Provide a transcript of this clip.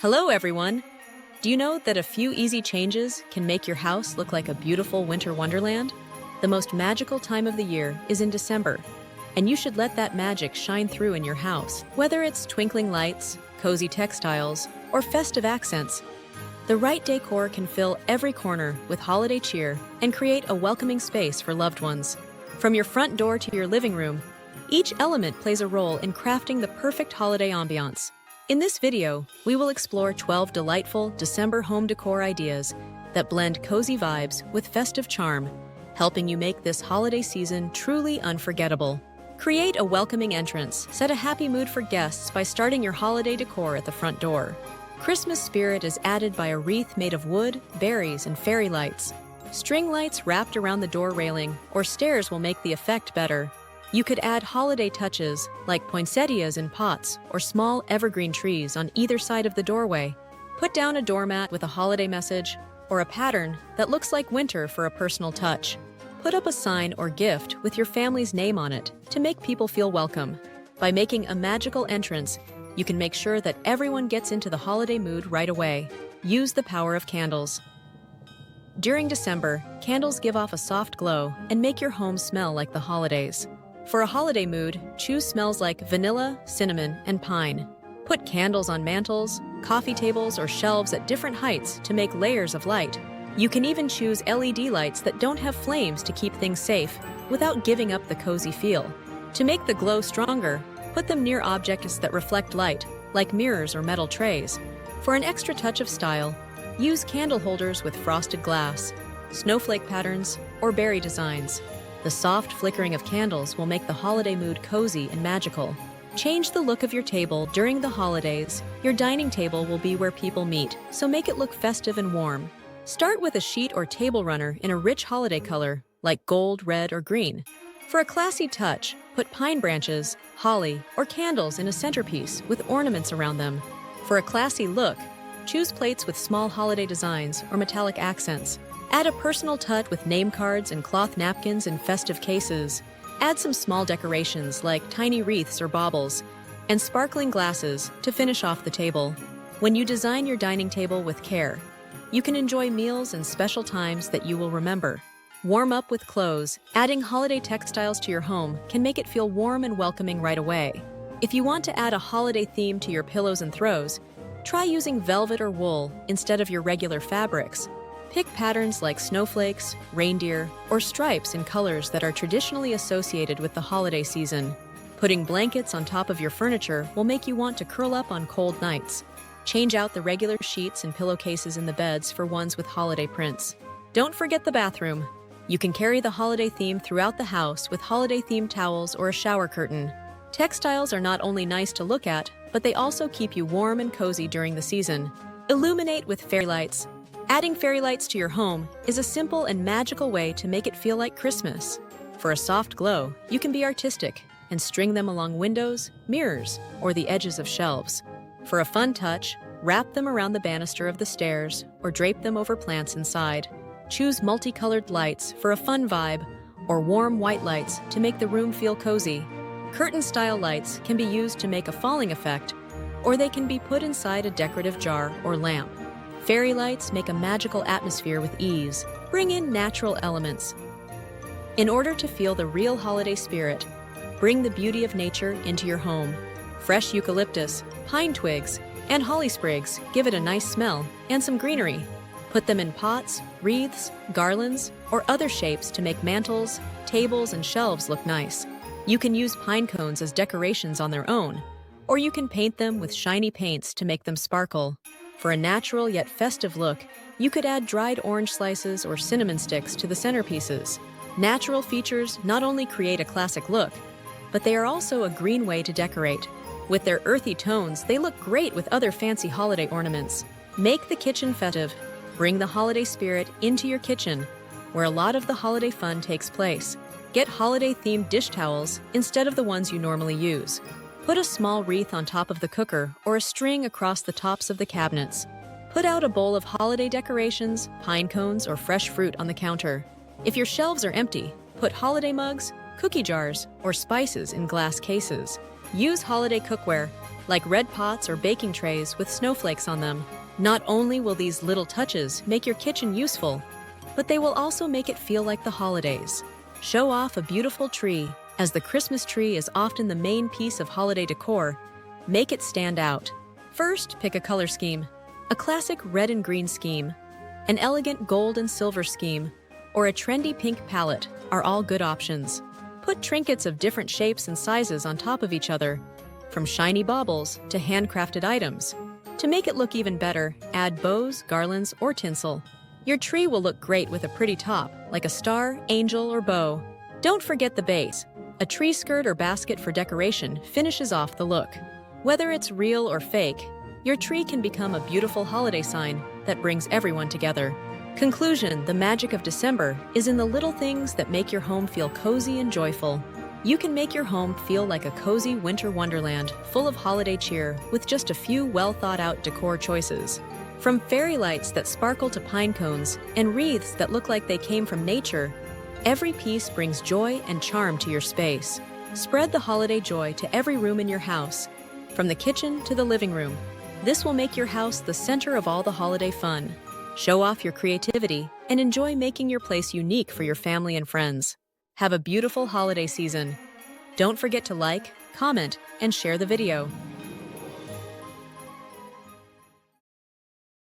Hello, everyone! Do you know that a few easy changes can make your house look like a beautiful winter wonderland? The most magical time of the year is in December, and you should let that magic shine through in your house. Whether it's twinkling lights, cozy textiles, or festive accents, the right decor can fill every corner with holiday cheer and create a welcoming space for loved ones. From your front door to your living room, each element plays a role in crafting the perfect holiday ambiance. In this video, we will explore 12 delightful December home decor ideas that blend cozy vibes with festive charm, helping you make this holiday season truly unforgettable. Create a welcoming entrance, set a happy mood for guests by starting your holiday decor at the front door. Christmas spirit is added by a wreath made of wood, berries, and fairy lights. String lights wrapped around the door railing or stairs will make the effect better. You could add holiday touches like poinsettias in pots or small evergreen trees on either side of the doorway. Put down a doormat with a holiday message or a pattern that looks like winter for a personal touch. Put up a sign or gift with your family's name on it to make people feel welcome. By making a magical entrance, you can make sure that everyone gets into the holiday mood right away. Use the power of candles. During December, candles give off a soft glow and make your home smell like the holidays. For a holiday mood, choose smells like vanilla, cinnamon, and pine. Put candles on mantles, coffee tables, or shelves at different heights to make layers of light. You can even choose LED lights that don't have flames to keep things safe without giving up the cozy feel. To make the glow stronger, put them near objects that reflect light, like mirrors or metal trays. For an extra touch of style, use candle holders with frosted glass, snowflake patterns, or berry designs. The soft flickering of candles will make the holiday mood cozy and magical. Change the look of your table during the holidays. Your dining table will be where people meet, so make it look festive and warm. Start with a sheet or table runner in a rich holiday color, like gold, red, or green. For a classy touch, put pine branches, holly, or candles in a centerpiece with ornaments around them. For a classy look, choose plates with small holiday designs or metallic accents. Add a personal touch with name cards and cloth napkins in festive cases. Add some small decorations like tiny wreaths or baubles, and sparkling glasses to finish off the table. When you design your dining table with care, you can enjoy meals and special times that you will remember. Warm up with clothes. Adding holiday textiles to your home can make it feel warm and welcoming right away. If you want to add a holiday theme to your pillows and throws, try using velvet or wool instead of your regular fabrics. Pick patterns like snowflakes, reindeer, or stripes in colors that are traditionally associated with the holiday season. Putting blankets on top of your furniture will make you want to curl up on cold nights. Change out the regular sheets and pillowcases in the beds for ones with holiday prints. Don't forget the bathroom. You can carry the holiday theme throughout the house with holiday-themed towels or a shower curtain. Textiles are not only nice to look at, but they also keep you warm and cozy during the season. Illuminate with fairy lights. Adding fairy lights to your home is a simple and magical way to make it feel like Christmas. For a soft glow, you can be artistic and string them along windows, mirrors, or the edges of shelves. For a fun touch, wrap them around the banister of the stairs or drape them over plants inside. Choose multicolored lights for a fun vibe or warm white lights to make the room feel cozy. Curtain-style lights can be used to make a falling effect, or they can be put inside a decorative jar or lamp. Fairy lights make a magical atmosphere with ease. Bring in natural elements. In order to feel the real holiday spirit, bring the beauty of nature into your home. Fresh eucalyptus, pine twigs, and holly sprigs give it a nice smell and some greenery. Put them in pots, wreaths, garlands, or other shapes to make mantles, tables, and shelves look nice. You can use pine cones as decorations on their own, or you can paint them with shiny paints to make them sparkle. For a natural yet festive look, you could add dried orange slices or cinnamon sticks to the centerpieces. Natural features not only create a classic look, but they are also a green way to decorate. With their earthy tones, they look great with other fancy holiday ornaments. Make the kitchen festive. Bring the holiday spirit into your kitchen, where a lot of the holiday fun takes place. Get holiday-themed dish towels instead of the ones you normally use. Put a small wreath on top of the cooker or a string across the tops of the cabinets. Put out a bowl of holiday decorations, pine cones, or fresh fruit on the counter. If your shelves are empty, put holiday mugs, cookie jars, or spices in glass cases. Use holiday cookware, like red pots or baking trays with snowflakes on them. Not only will these little touches make your kitchen useful, but they will also make it feel like the holidays. Show off a beautiful tree, as the Christmas tree is often the main piece of holiday decor. Make it stand out. First, pick a color scheme. A classic red and green scheme, an elegant gold and silver scheme, or a trendy pink palette are all good options. Put trinkets of different shapes and sizes on top of each other, from shiny baubles to handcrafted items. To make it look even better, add bows, garlands, or tinsel. Your tree will look great with a pretty top, like a star, angel, or bow. Don't forget the base. A tree skirt or basket for decoration finishes off the look. Whether it's real or fake, your tree can become a beautiful holiday sign that brings everyone together. Conclusion: the magic of December is in the little things that make your home feel cozy and joyful. You can make your home feel like a cozy winter wonderland full of holiday cheer with just a few well-thought-out decor choices. From fairy lights that sparkle to pine cones and wreaths that look like they came from nature, every piece brings joy and charm to your space. Spread the holiday joy to every room in your house, from the kitchen to the living room. This will make your house the center of all the holiday fun. Show off your creativity and enjoy making your place unique for your family and friends. Have a beautiful holiday season. Don't forget to like, comment, and share the video.